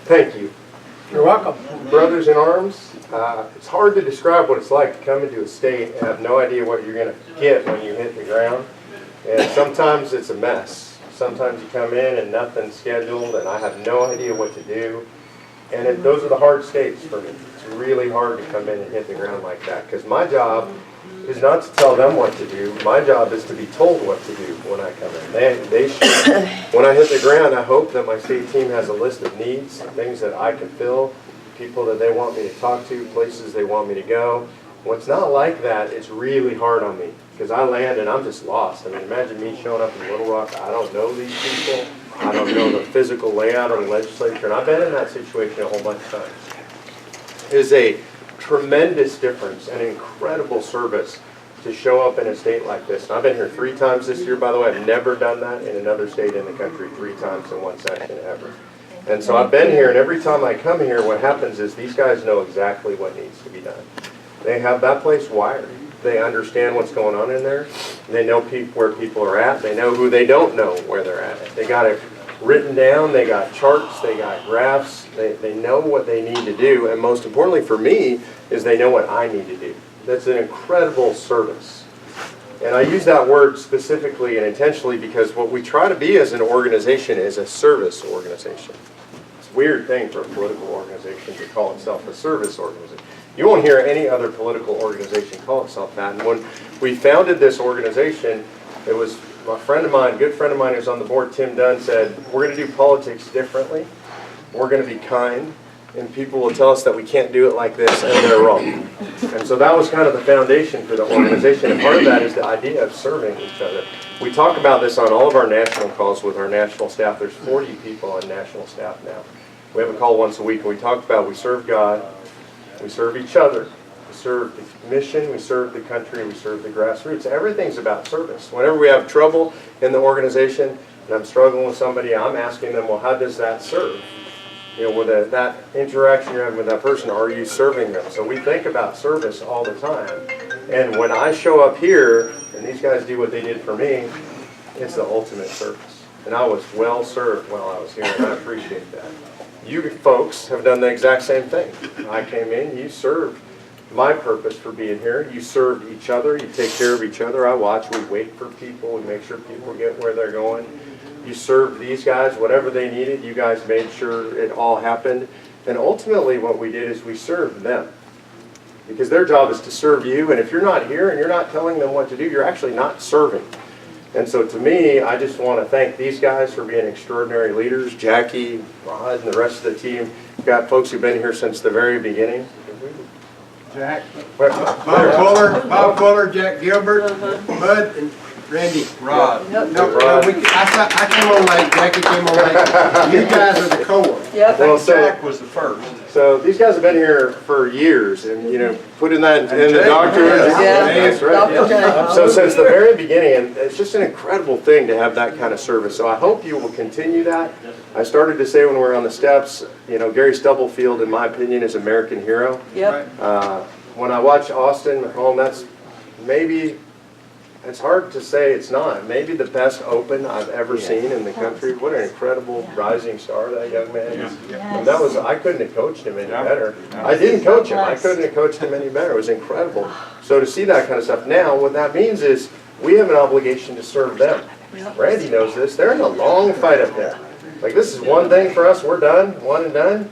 Thank you. You're welcome. Brothers in arms, it's hard to describe what it's like to come into a state and have no idea what you're going to get when you hit the ground. And sometimes it's a mess. Sometimes you come in and nothing's scheduled and I have no idea what to do. And those are the hard states for me. It's really hard to come in and hit the ground like that because my job is not to tell them what to do. My job is to be told what to do when I come in. They should. When I hit the ground, I hope that my state team has a list of needs, things that I can fill, people that they want me to talk to, places they want me to go. When it's not like that, it's really hard on me because I land and I'm just lost. I mean, imagine me showing up in Little Rock. I don't know these people. I don't know the physical layout of the legislature, and I've been in that situation a whole bunch of times. It is a tremendous difference and incredible service to show up in a state like this. And I've been here 3 times this year, by the way. I've never done that in another state in the country 3 times in one session ever. And so I've been here, and every time I come here, what happens is these guys know exactly what needs to be done. They have that place wired. They understand what's going on in there. They know where people are at. They know who they don't know where they're at. They got it written down. They got charts. They got graphs. They know what they need to do. And most importantly for me is they know what I need to do. That's an incredible service. And I use that word specifically and intentionally because what we try to be as an organization is a service organization. It's a weird thing for a political organization to call itself a service organization. You won't hear any other political organization call itself that. And when we founded this organization, it was a friend of mine, good friend of mine who's on the board, Tim Dunn, said, we're going to do politics differently. We're going to be kind. And people will tell us that we can't do it like this, and they're wrong. And so that was kind of the foundation for the organization. And part of that is the idea of serving each other. We talk about this on all of our national calls with our national staff. There's 40 people on national staff now. We have a call once a week, and we talk about we serve God, we serve each other, we serve the mission, we serve the country, we serve the grassroots. Everything's about service. Whenever we have trouble in the organization, and I'm struggling with somebody, I'm asking them, well, how does that serve? You know, with that interaction you're having with that person, are you serving them? So we think about service all the time. And when I show up here, and these guys do what they did for me, it's the ultimate service. And I was well served while I was here, and I appreciate that. You folks have done the exact same thing. I came in, you served my purpose for being here. You served each other, you take care of each other. I watch, we wait for people, we make sure people get where they're going. You served these guys, whatever they needed, you guys made sure it all happened. And ultimately what we did is we served them. Because their job is to serve you, and if you're not here and you're not telling them what to do, you're actually not serving. And so to me, I just want to thank these guys for being extraordinary leaders. Jackie, Rod, and the rest of the team. We've got folks who've been here since the very beginning. Jack, Bob Fuller, Jack Gilbert, Bud, and Randy. Rod. No, I came on late, Jackie came on late. You guys are the core. Yep. Well, Jack was the first. So these guys have been here for years, and you know, putting that in the doctor. That's right. So since the very beginning, and it's just an incredible thing to have that kind of service. So I hope you will continue that. I started to say when we were on the steps, you know, Gary Stubblefield, in my opinion, is American hero. Yep. When I watch Austin McCollum, that's maybe. It's hard to say it's not. Maybe the best open I've ever seen in the country. What an incredible rising star that young man is. And that was, I couldn't have coached him any better. I didn't coach him. I couldn't have coached him any better. It was incredible. So to see that kind of stuff. Now, what that means is we have an obligation to serve them. Randy knows this. They're in a long fight up there. Like, this is one thing for us. We're done. One and done.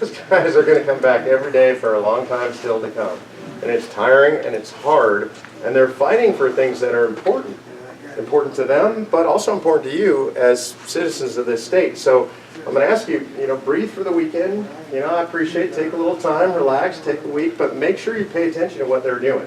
Those guys are going to come back every day for a long time still to come. And it's tiring and it's hard. And they're fighting for things that are important to them, but also important to you as citizens of this state. So I'm going to ask you, you know, breathe for the weekend. You know, I appreciate, take a little time, relax, take a week, but make sure you pay attention to what they're doing.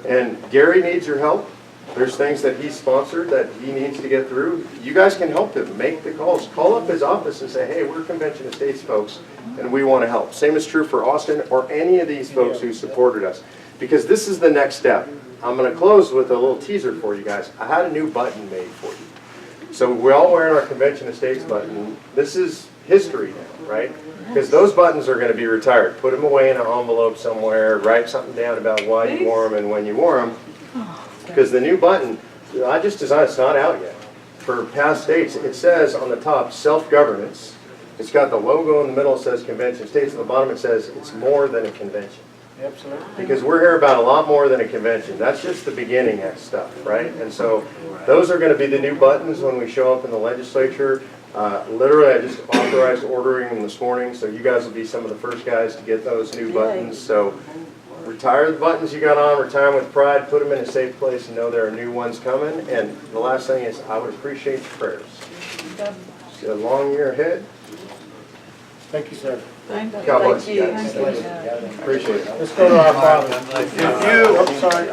And Gary needs your help. There's things that he's sponsored that he needs to get through. You guys can help him. Make the calls. Call up his office and say, hey, we're Convention of States folks, and we want to help. Same is true for Austin or any of these folks who supported us. Because this is the next step. I'm going to close with a little teaser for you guys. I had a new button made for you. So we're all wearing our Convention of States button. This is history now, right? Because those buttons are going to be retired. Put them away in an envelope somewhere. Write something down about why you wore them and when you wore them. Because the new button, I just designed, it's not out yet. For past states, it says on the top, self-governance. It's got the logo in the middle, it says convention states, at the bottom it says it's more than a convention. Absolutely. Because we're here about a lot more than a convention. That's just the beginning of stuff, right? And so those are gonna be the new buttons when we show up in the legislature. Literally, I just authorized ordering them this morning, so you guys will be some of the first guys to get those new buttons. So retire the buttons you got on, retire them with pride, put them in a safe place and know there are new ones coming. And the last thing is, I would appreciate your prayers. It's a long year ahead. Thank you, sir. God bless you guys. Appreciate it. Let's go to our father. I'm sorry.